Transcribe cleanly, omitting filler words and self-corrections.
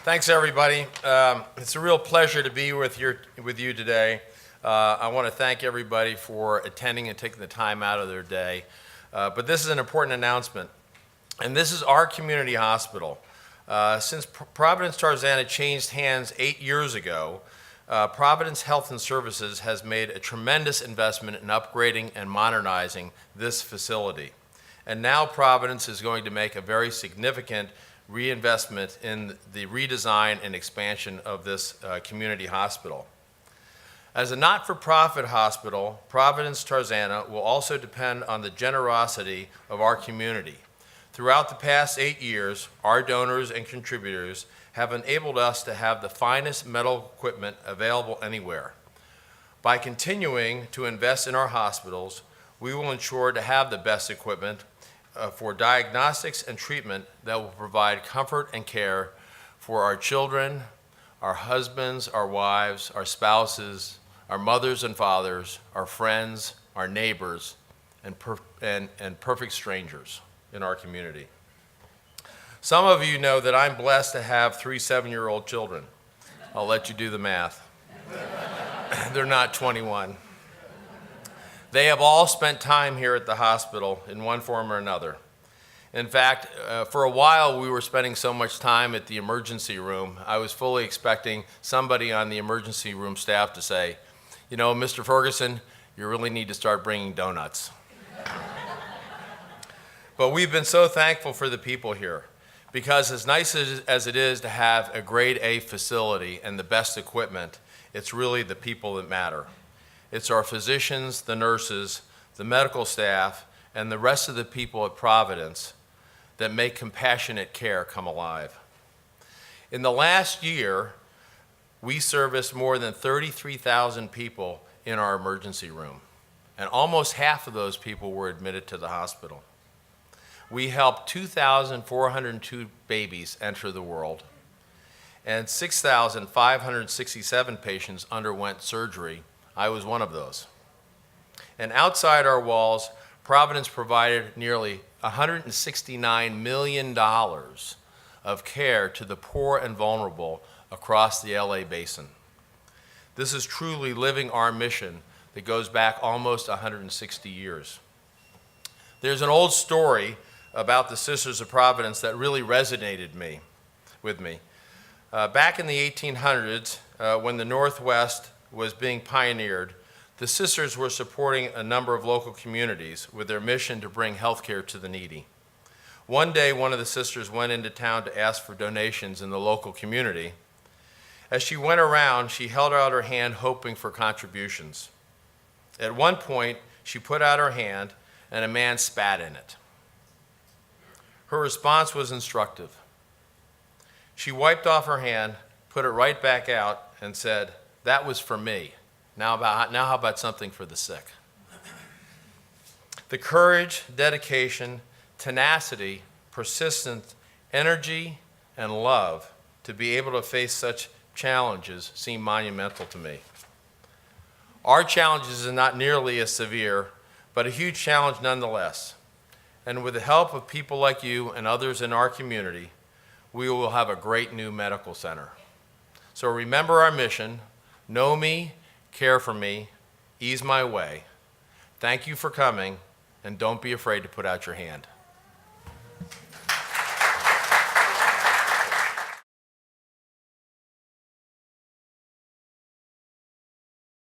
Thanks, everybody. It's a real pleasure to be with you today. I want to thank everybody for attending and taking the time out of their day. But this is an important announcement, and this is our community hospital. Since Providence Tarzana changed hands 8 years ago, Providence Health and Services has made a tremendous investment in upgrading and modernizing this facility. And now Providence is going to make a very significant reinvestment in the redesign and expansion of this community hospital. As a not-for-profit hospital, Providence Tarzana will also depend on the generosity of our community. Throughout the past 8 years, our donors and contributors have enabled us to have the finest medical equipment available anywhere. By continuing to invest in our hospitals, we will ensure to have the best equipment for diagnostics and treatment that will provide comfort and care for our children, our husbands, our wives, our spouses, our mothers and fathers, our friends, our neighbors, and perfect strangers in our community. Some of you know that I'm blessed to have 3 7-year-old children. I'll let you do the math. They're not 21. They have all spent time here at the hospital in one form or another. In fact, for a while we were spending so much time at the emergency room, I was fully expecting somebody on the emergency room staff to say, you know, Mr. Ferguson, you really need to start bringing donuts. But we've been so thankful for the people here, because as nice as it is to have a grade A facility and the best equipment, it's really the people that matter. It's our physicians, the nurses, the medical staff, and the rest of the people at Providence that make compassionate care come alive. In the last year, we serviced more than 33,000 people in our emergency room, and almost half of those people were admitted to the hospital. We helped 2,402 babies enter the world, and 6,567 patients underwent surgery. I was one of those. And outside our walls, Providence provided nearly $169 million of care to the poor and vulnerable across the LA basin. This is truly living our mission that goes back almost 160 years. There's an old story about the Sisters of Providence that really resonated with me. Back in the 1800s, when the Northwest was being pioneered, the sisters were supporting a number of local communities with their mission to bring health care to the needy. One day, one of the sisters went into town to ask for donations in the local community. As she went around, she held out her hand hoping for contributions. At one point, she put out her hand and a man spat in it. Her response was instructive. She wiped off her hand, put it right back out, and said, "That was for me. Now how about something for the sick?" The courage, dedication, tenacity, persistence, energy, and love to be able to face such challenges seem monumental to me. Our challenges are not nearly as severe, but a huge challenge nonetheless. And with the help of people like you and others in our community, we will have a great new medical center. So remember our mission: know me, care for me, ease my way. Thank you for coming, and don't be afraid to put out your hand.